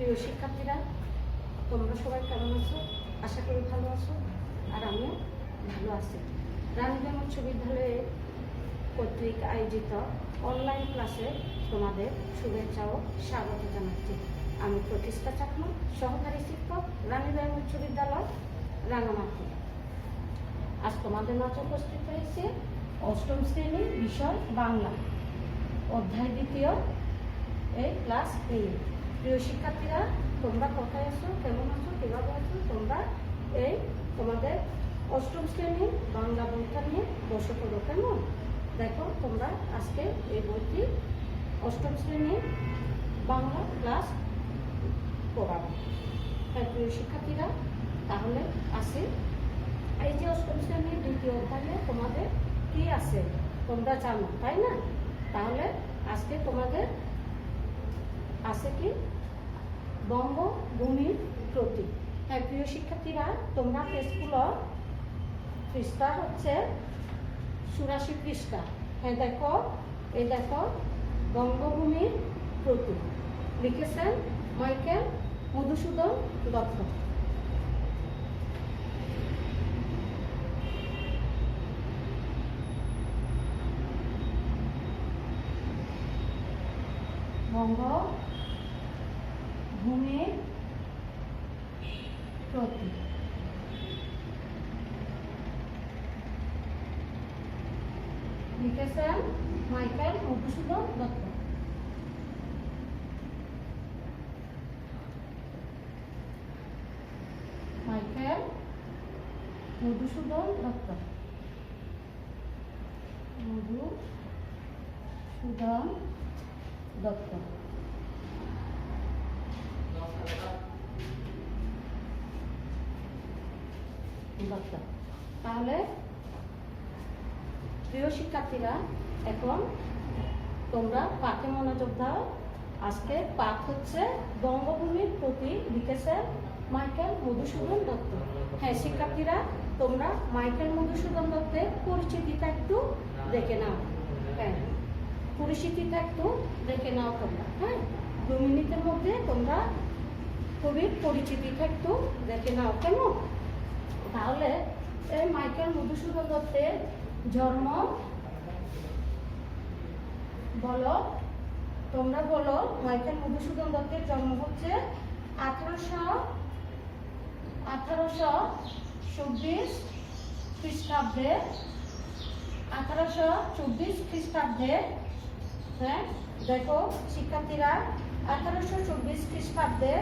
প্রিয় শিক্ষার্থীরা, তোমরা সবাই কেমন আছো? আশা করি ভালো আছো, আর আমিও ভালো আছি। রানীগঞ্জ উচ্চ বিদ্যালয়ে কর্তৃক আয়োজিত অনলাইন ক্লাসে তোমাদের শুভেচ্ছা ও স্বাগত জানাচ্ছি। আমি প্রতিষ্ঠা চাকমা, সহকারী শিক্ষক, রানীগঞ্জ উচ্চ বিদ্যালয়, রাঙামাটি। আজ তোমাদের মাঝে উপস্থিত হয়েছে অষ্টম শ্রেণীর বিষয় বাংলা, অধ্যায় দ্বিতীয়, এই ক্লাস 8। প্রিয় শিক্ষার্থীরা, তোমরা কোথায় আছো, কেমন আছো, কীভাবে আছো? তোমরা এই তোমাদের অষ্টম শ্রেণীর বাংলা বইটা নিয়ে বসে পড়ো। কেমন? দেখো, তোমরা আজকে এই বইটি অষ্টম শ্রেণীর বাংলা ক্লাস পড়াবো। হ্যাঁ প্রিয় শিক্ষার্থীরা, তাহলে আসি। এই যে অষ্টম শ্রেণীর দ্বিতীয় অধ্যায়ে তোমাদের কি আছে তোমরা জানো, তাই না? তাহলে আজকে তোমাদের আছে কি বঙ্গভূমির প্রতি। হ্যাঁ প্রিয় শিক্ষার্থীরা, তোমরা টেস্টগুলো পৃষ্ঠা হচ্ছে 84 পৃষ্ঠা। হ্যাঁ দেখো, এই দেখো বঙ্গভূমির প্রতি লিখেছেন মাইকেল মধুসূদন দত্ত। বঙ্গভূমির প্রতি লিখেছেন মাইকেল মধুসূদন দত্ত। মাইকেল মধুসূদন দত্ত। মধুসূদন দত্ত। তাহলে প্রিয় শিক্ষার্থীরা, এখন তোমরা পাঠে মনোযোগ দাও। আজকে পাঠ হচ্ছে বঙ্গভূমির প্রতি, লিখেছে মাইকেল মধুসূদন দত্ত। হ্যাঁ শিক্ষার্থীরা, তোমরা মাইকেল মধুসূদন দত্তের পরিচিতিটা একটু দেখে নাও। হ্যাঁ, পরিচিতিটা একটু দেখে নাও তোমরা। হ্যাঁ, 2 মিনিটের মধ্যে তোমরা কবির পরিচিতিটা একটু দেখে নাও, কেমন? তাহলে এই মাইকেল মধুসূদন দত্তের জন্ম বলো, তোমরা বলো। মাইকেল মধুসূদন দত্তের জন্ম হচ্ছে 1824 খ্রিস্টাব্দে। 1824 খ্রিস্টাব্দে। হ্যাঁ দেখো শিক্ষার্থীরা, 1824 খ্রিস্টাব্দে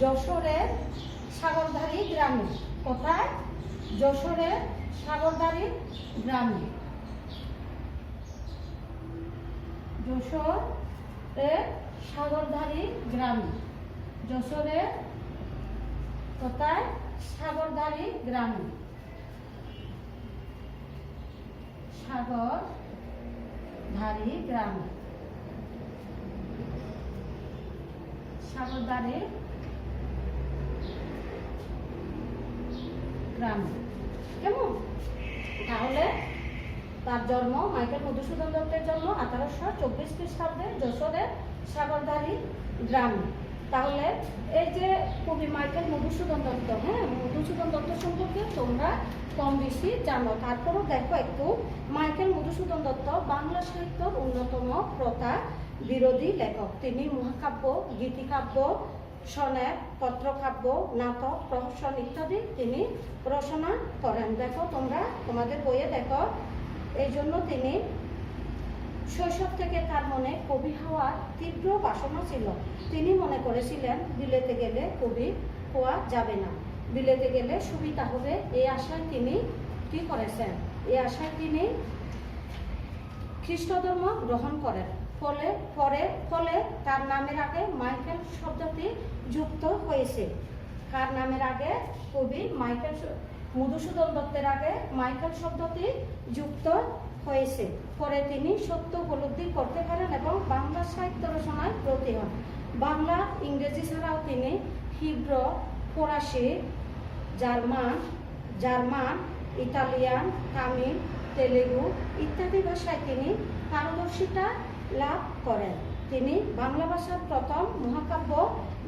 যশোরের সাগরধারী গ্রামে। কোথায়? যশোরের সাগরধারী গ্রামে। যশোরের সাগরধারী গ্রামে। যশোরের কোথায়? সাগরধারী গ্রামে। সাগরধারী গ্রামে। সাগরধারী গ্রামে। কেমন? তাহলে তার জন্ম, মাইকেল মধুসূদন দত্তের জন্ম 1824 খ্রিস্টাব্দে যশোরের সাগরধারী গ্রামে। তাহলে এই যে কবি মাইকেল মধুসূদন দত্ত, হ্যাঁ মধুসূদন দত্ত সম্পর্কে তোমরা কম বেশি জানো। তারপরও দেখো একটু, মাইকেল মধুসূদন দত্ত বাংলা সাহিত্যের অন্যতম প্রথা বিরোধী লেখক। তিনি মহাকাব্য, গীতিকাব্য, সনেট, পত্রকাব্য, নাটক, প্রহসন ইত্যাদি তিনি রচনা করেন। দেখো তোমরা তোমাদের বইয়ে দেখো, এই জন্য তিনি শৈশব থেকে তার মনে কবি হওয়ার তীব্র বাসনা ছিল। তিনি মনে করেছিলেন বিলেতে গেলে কবি হওয়া যাবে না, বিলেতে গেলে সুবিধা হবে। এই আশায় তিনি কি করেছেন? এই আশায় তিনি খ্রিস্ট ধর্ম গ্রহণ করেন। ফলে তার নামের আগে মাইকেল শব্দটি যুক্ত হয়েছে। কার নামের আগে? কবি মাইকেল মধুসূদন দত্তের আগে মাইকেল শব্দটি যুক্ত হয়েছে। পরে তিনি সত্য উপলব্ধি করতে পারেন এবং বাংলা সাহিত্য রচনায় ব্রতী হন। বাংলা, ইংরেজি ছাড়াও তিনি হিব্রু, ফরাসি, জার্মান, ইতালিয়ান, তামিল, তেলেগু ইত্যাদি ভাষায় তিনি পারদর্শিতা লাভ করেন। তিনি বাংলা ভাষার প্রথম মহাকাব্য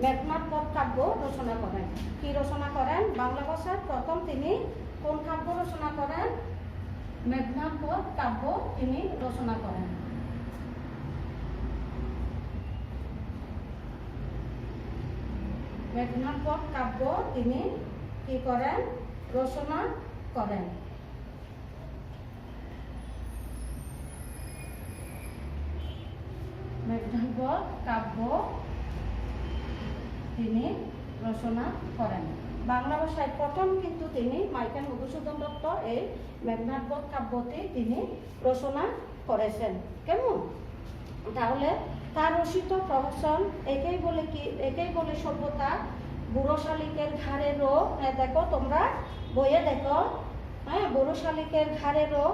মেঘনাদ বধ কাব্য রচনা করেন। কি রচনা করেন? বাংলা ভাষার প্রথম তিনি কোন কাব্য রচনা করেন? মেঘনাদ বধ কাব্য তিনি রচনা করেন। মেঘনাদ বধ কাব্য তিনি কি করেন? রচনা করেন। মেঘনাদ বধ কাব্য তিনি রচনা করেন। বাংলা ভাষায় প্রথম কিন্তু তিনি মাইকেল মধুসূদন দত্ত এই মেঘনাদ বধ কাব্যটি তিনি রচনা করেছেন। কেমন? তাহলে তার রচিত প্রহসন একেই বলে সভ্যতা, বুড়ো শালিকের ঘাড়ে রো, দেখো তোমরা বইয়ে দেখো, হ্যাঁ, বুড়ো শালিকের ঘাড়ে রো,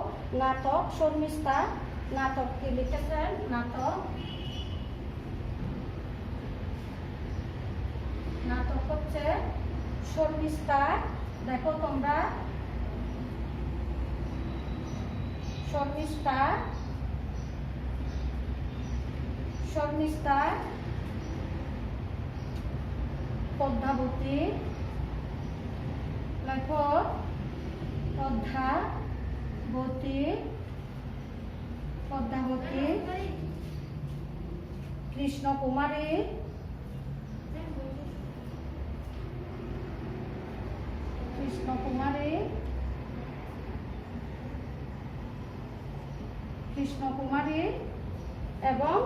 নাটক শর্মিষ্ঠা, নাটক কি লিখেছেন? নাটক হচ্ছে শর্মিষ্ঠা। দেখো তোমরা শর্মিষ্ঠা, পদ্মাবতী, লেখো পদ্মাবতী, কৃষ্ণকুমারী, এবং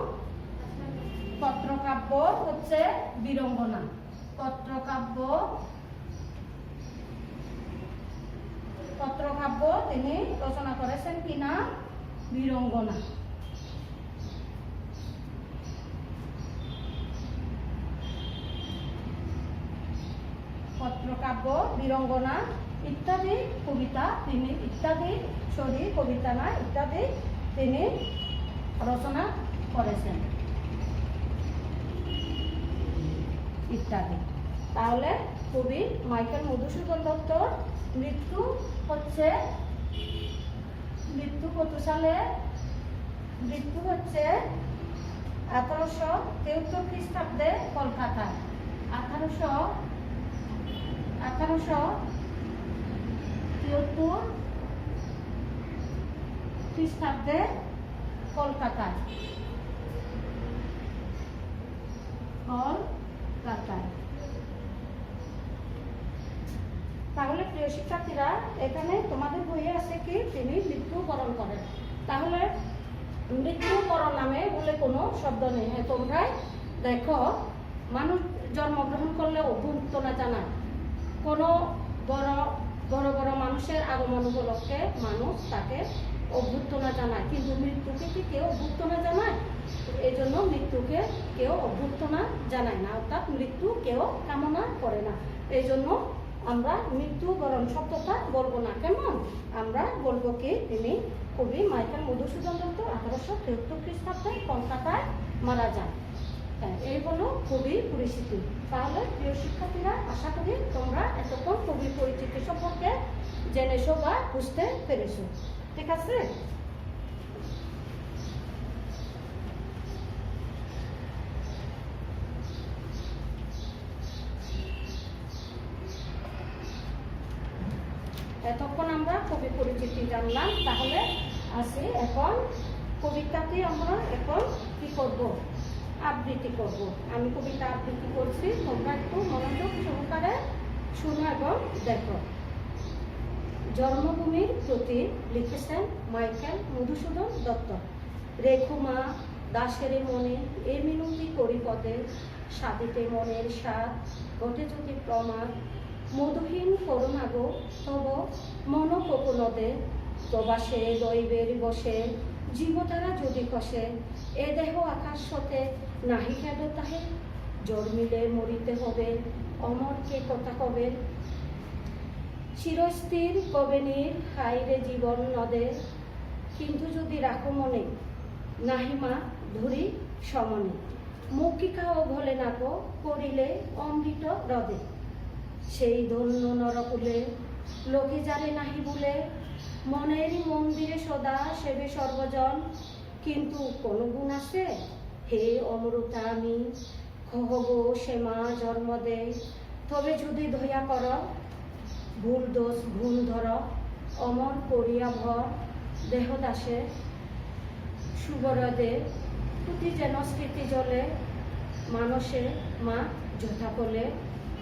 পত্রকাব্য হচ্ছে বীরঙ্গনা। পত্রকাব্য তিনি রচনা করেছেন কিনা? বীরঙ্গনা। পত্রকাব্য, বীরঙ্গনা ইত্যাদি কবিতা তিনি তিনি রচনা করেছেন ইত্যাদি। তাহলে কবি মাইকেল মধুসূদন দত্তর মৃত্যু কত সালে? মৃত্যু হচ্ছে 1873 খ্রিস্টাব্দে কলকাতায়। 1873 খ্রিস্টাব্দে কলকাতায়। তাহলে প্রিয় শিক্ষার্থীরা, এখানে তোমাদের বইয়ে আছে কি তিনি মৃত্যুবরণ করেন। তাহলে মৃত্যুবরণ নামে বলে কোনো শব্দ নেই। তোমরাই দেখো, মানুষ জন্মগ্রহণ করলে অভ্যর্থনা জানায়। কোনো বড় বড় মানুষের আগমন উপলক্ষে মানুষ তাকে অভ্যর্থনা জানায়, কিন্তু মৃত্যুকে কি কেউ অভ্যর্থনা জানায়? এই জন্য মৃত্যুকে কেউ অভ্যর্থনা জানায় না, অর্থাৎ মৃত্যু কেউ কামনা করে না। এই জন্য আমরা মৃত্যুবরণ শব্দটা বলবো না। কেমন? আমরা বলবো কি তিনি কবি মাইকেল মধুসূদন দত্ত 1873 খ্রিস্টাব্দে কলকাতায় মারা যান। এই হলো কবি পরিচিতি। তাহলে প্রিয় শিক্ষার্থীরা, আশা করি তোমরা এতক্ষণ কবি পরিচিতি সম্পর্কে জেনেছো বা বুঝতে পেরেছো। ঠিক আছে? এতক্ষণ আমরা কবি পরিচিতি জানলাম। তাহলে আসি এখন কবিতাটি আমরা এখন কি করব? আবৃত্তি করব। আমি কবিতা আবৃত্তি করছি, তোমরা একটু মনোযোগ সহকারে শুনো এবং দেখো। জন্মভূমির প্রতি লিখেছেন মাইকেল মধুসূদন দত্ত। রেখুমা দাসের মনে এ মিনতি করি পদে, সাদিতে মনের স্বাদ ঘটে যদি প্রমাদ, মধুহীন করুণা গো তব মন কোকনদে, প্রবাসে দৈবের বসে জীবতারা যদি কষে, এ দেহ আকাশ হতে নাহি খেদ তাহে, জন্মিলে মরিতে হবে অমরকে কথা কবে, চিরস্থির কবে নীর হাইরে জীবন নদে, কিন্তু যদি রাখো মনে নাহিমা ধরি সমনে, মৌখিকাও ভোলে নাকো করিলে অমৃত হ্রদে, সেই ধন্য নরকুলে লোকে যারে নাহি ভুলে, মনের মন্দিরে সদা সেবে সর্বজন, কিন্তু কোন গুণ আছে হে অমরতা আমি খহব সে মা জন্ম দেয়, তবে যদি দয়া কর ভুল দোষ ভুল ধর, অমর করিয়া ভর দেহ দাসে সুবরদে, পুঁতি যেন স্মৃতি জলে মানসে মা যথা বলে,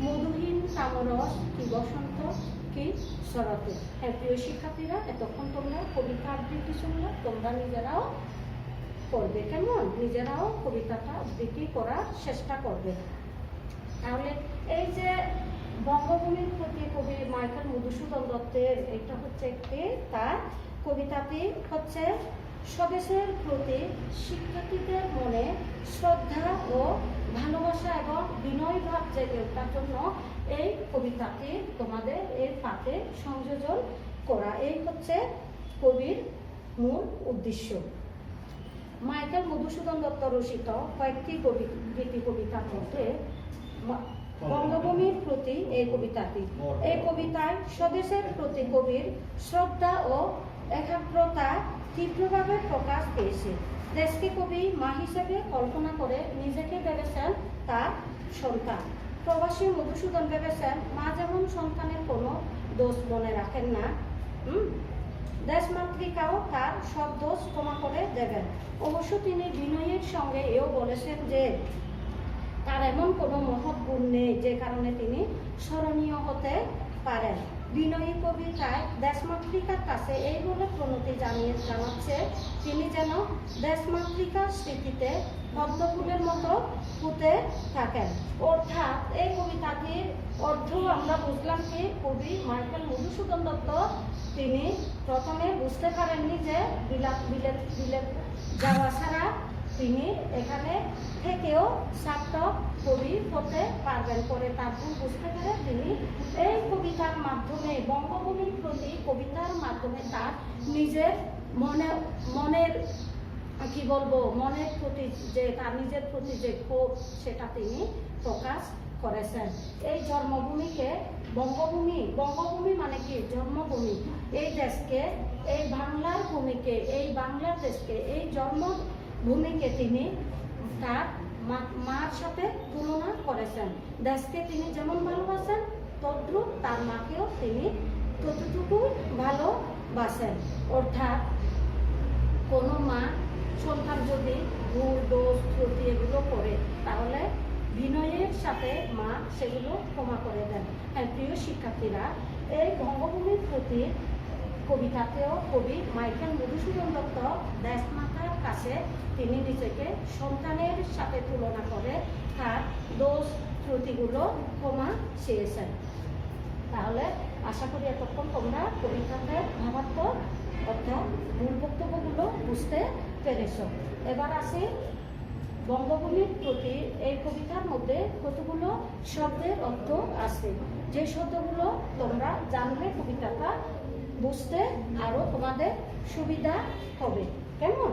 মধুহীন তামরস কি বসন্ত কি শরতে। হ্যাঁ প্রিয় শিক্ষার্থীরা, এতক্ষণ তোমরা কবিতা আবৃত্তি শুনলে, তোমরা নিজেরাও করবে, কেমন? নিজেরাও কবিতাটা আবৃত্তি করার চেষ্টা করবে। তাহলে এই যে বঙ্গভূমির প্রতি কবি মাইকেল মধুসূদন দত্তের এটা হচ্ছে একটি তার কবিতাটি হচ্ছে স্বদেশের প্রতি শিক্ষার্থীদের মনে শ্রদ্ধা ও ভালোবাসা এবং বিনয় ভাব জেগে ওঠার জন্য এই কবিতাটি তোমাদের এর পাঠে সংযোজন করা, এই হচ্ছে কবির মূল উদ্দেশ্য। মাইকেল মধুসূদন দত্ত রচিত কয়েকটি গীতি কবিতার মধ্যে বঙ্গভূমির প্রতি এই কবিতাটি, এই কবিতায় স্বদেশের প্রতি কবির শ্রদ্ধা ও একাগ্রতা তীব্রভাবে প্রকাশ পেয়েছে। দেশকে কবি মা হিসেবে কল্পনা করে নিজেকে ভেবেছেন তার সন্তান। প্রবাসী মধুসূদন ভেবেছেন মা যেমন সন্তানের কোনো দোষ মনে রাখেন না, দেশমাতৃকাও তার সব দোষ ক্ষমা করে দেবেন। অবশ্য তিনি বিনয়ের সঙ্গে এও বলেছেন যে তার এমন কোনো মহৎ গুণ নেই যে কারণে তিনি স্মরণীয় হতে পারেন। বিনয়ী কবিতায় দেশমাতৃকার কাছে এই বলে প্রণতি জানাচ্ছে তিনি যেন দেশমাতৃকার স্মৃতিতে পদ্মফুলের মতো ফুটে থাকেন। অর্থাৎ এই কবিতাটির অর্থ আমরা বুঝলাম কি, কবি মাইকেল মধুসূদন দত্ত তিনি প্রথমে বুঝতে পারেননি যে বিলেত যাওয়া ছাড়া তিনি এখানে থেকেও সার্থক কবি হতে পারবেন। পরে তার ভুল বুঝতে পেরে তিনি এই কবিতার মাধ্যমে বঙ্গভূমির প্রতি কবিতার মাধ্যমে তার নিজের মনের কি বলবো মনের প্রতি যে তার নিজের প্রতি যে ক্ষোভ সেটা তিনি প্রকাশ করেছেন। এই জন্মভূমিকে বঙ্গভূমি মানে কি জন্মভূমি, এই দেশকে, এই বাংলার ভূমিকে, এই বাংলার দেশকে, এই জন্মভূমিকে তিনি তার মার সাথে তুলনা করেছেন। দেশকে তিনি যেমন ভালোবাসেন তদ্রূপ তার মাকেও তিনি ততটুকু ভালোবাসেন। অর্থাৎ কোনো মা সন্তান যদি ভুল দোষ ত্রুটি এগুলো করে তাহলে বিনয়ের সাথে মা সেগুলো ক্ষমা করে দেন। হ্যাঁ প্রিয় শিক্ষার্থীরা, এই বঙ্গভূমির প্রতি কবিতাতেও কবি মাইকেল মধুসূদন দত্ত দেশমাতার কাছে তিনি নিজেকে সন্তানের সাথে তুলনা করে তার দোষ ত্রুটিগুলো ক্ষমা চেয়েছেন। তাহলে আশা করি এতক্ষণ তোমরা কবিতাতে ভাবাত্মক অর্থাৎ মূল বক্তব্যগুলো বুঝতে পেরেছ। এবার আসি বঙ্গভূমির প্রতি এই কবিতার মধ্যে কতগুলো শব্দের অর্থ আছে, যে শব্দগুলো তোমরা জানলে কবিতাটা বুঝতে আরো তোমাদের সুবিধা হবে, কেমন?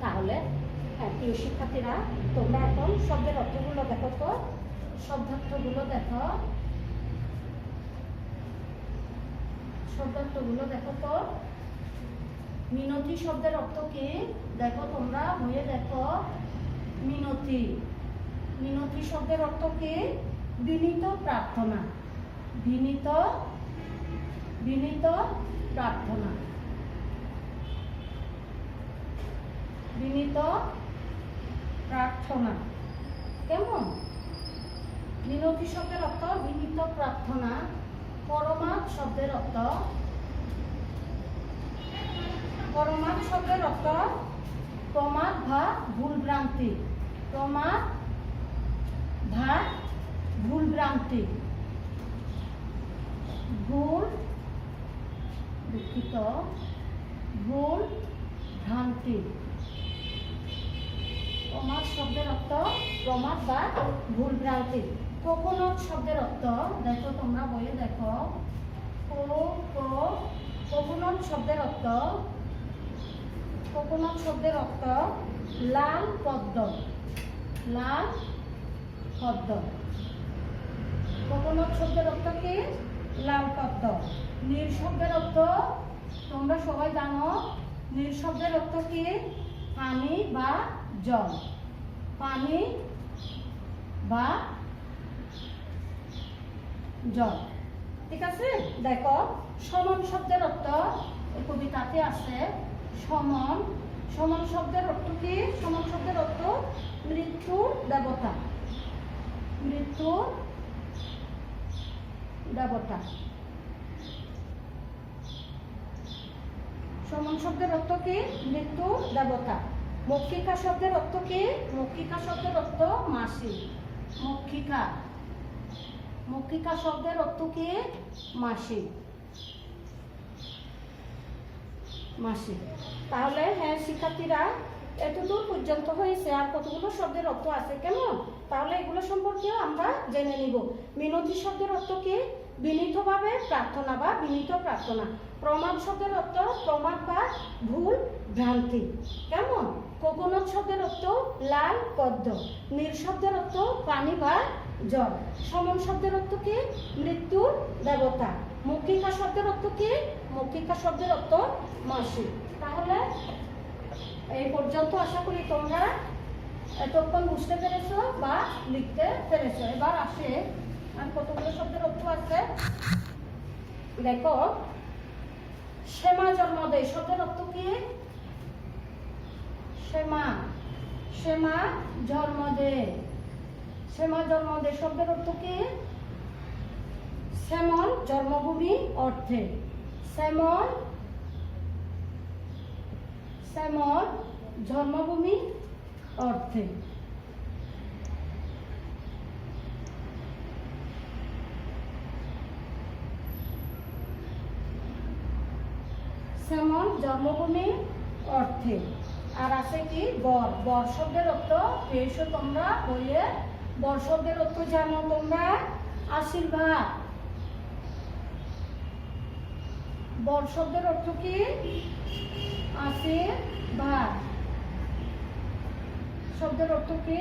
তাহলে হ্যাঁ প্রিয় শিক্ষার্থীরা, তোমরা এখন শব্দের অর্থগুলো দেখো তো, শব্দার্থগুলো দেখো, শব্দার্থগুলো দেখো তো। মিনতি শব্দের অর্থ কি দেখো তোমরা বইয়ে দেখো। মিনতি, মিনতি শব্দের অর্থ কি? বিনীত প্রার্থনা, বিনীত প্রার্থনা, বিনীত প্রার্থনা, কেমন? মিনতি শব্দের অর্থ বিনীত প্রার্থনা। পরমাদ শব্দের অর্থ, পরমাদ শব্দের অর্থ প্রমাদ বা ভুলভ্রান্তি, প্রমাদ বা ভুলভ্রান্তি, ভুল দুঃখিত ভুল ভ্রান্তি। প্রমাদ শব্দের অর্থ প্রমাদ বা ভুলভ্রান্তি। কোকোনট শব্দের অর্থ দেখো তোমরা বইয়ে দেখো। কোকোনট শব্দের অর্থ, কোকোনট শব্দের অর্থ লাল পদ্ম, লাল পদ্ম। কোকোনট শব্দের অর্থ কি? লাল পদ্ম। নীল শব্দের অর্থ তোমরা সবাই জানো, নীল শব্দের অর্থ কি? পানি বা জল। পানি বা জল। ঠিক আছে, দেখো সমান শব্দের অর্থ এই কবিতাতে আছে। সমান, সমান শব্দের অর্থ কি? সমান শব্দের অর্থ মৃত্যুর দেবতা, মৃত্যুর দেবতা। সমান শব্দের অর্থ কি? মৃত্যুর দেবতা। মক্ষিকা শব্দের অর্থ কি? মক্ষিকা শব্দের অর্থ মাসি। মক্ষিকা, মক্ষিকা শব্দের অর্থ কি? মাসি, মাসি। তাহলে হ্যাঁ শিক্ষার্থীরা, এতদূর পর্যন্ত হয়েছে। আর কতগুলো শব্দের অর্থ আছে, কেমন? তাহলে এগুলো সম্পর্কে আমরা জেনে নিব। মিনতি শব্দের অর্থ কি? বিনীতভাবে প্রার্থনা বা বিনীত প্রার্থনা। প্রমাদ শব্দের অর্থ প্রমাদ বা ভুল ভ্রান্তি, কেমন? কোকোনাট শব্দের অর্থ লাল পদ্ম। নীল শব্দের অর্থ পানি বা জল। সমান শব্দের অর্থ কি? মৃত্যুর দেবতা। মক্ষিকা শব্দের অর্থ কি? মক্ষিকা শব্দের অর্থ মাসি। তাহলে এই পর্যন্ত আশা করি তোমরা এতক্ষণ বুঝতে পেরেছো বা লিখতে পেরেছো। এবার আসে আর কতগুলো শব্দের অর্থ আছে। দেখো, শ্যামা জন্ম দেয় শব্দের অর্থ কি? শ্যামা, শ্যামা জন্ম দেয়। শ্যামা জন্ম দেয় শব্দের অর্থ কি? শ্যামল জন্মভূমি অর্থে। শ্যামল, শ্যামল জন্মভূমি অর্থে। শ্যামল জন্মভূমি অর্থে। আর আছে কি? বর। বর শব্দের অর্থ পেয়েছো তোমরা বইয়ে। বর শব্দের অর্থ জানো তোমরা? আশীর্বাদ। বর শব্দের অর্থ কি? আশীর্বাদ। শব্দের অর্থ কি?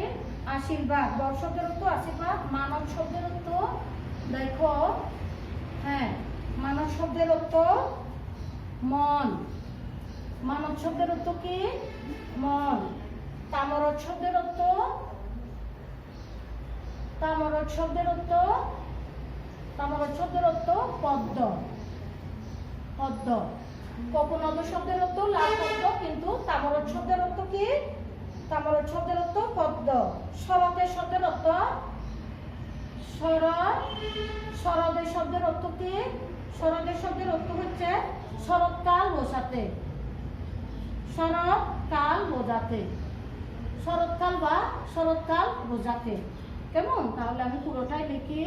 আশীর্বাদ। বর শব্দের অর্থ আশীর্বাদ। মানব শব্দের অর্থ দেখো, হ্যাঁ মানব শব্দের অর্থ মন। মানব শব্দের অর্থ কি? মন। তামরদ শব্দের অর্থ, তামরদ শব্দের অর্থ, তামরদ শব্দের অর্থ পদ্ম, পদ্ম। কোকোনাদ শব্দের অর্থ লাল পদ্ম, কিন্তু তামরদ শব্দের অর্থ কি? তামরদ শব্দের অর্থ পদ্ম। শরতের শব্দের অর্থ শরৎ। শরতের শব্দের অর্থ কি? শরতের শব্দের অর্থ হচ্ছে শরৎকাল বোঝাতে, শরৎকাল বোঝাতে, শরৎকাল বা শরৎকাল বোঝাতে, কেমন? তাহলে আমি পুরোটাই লিখি।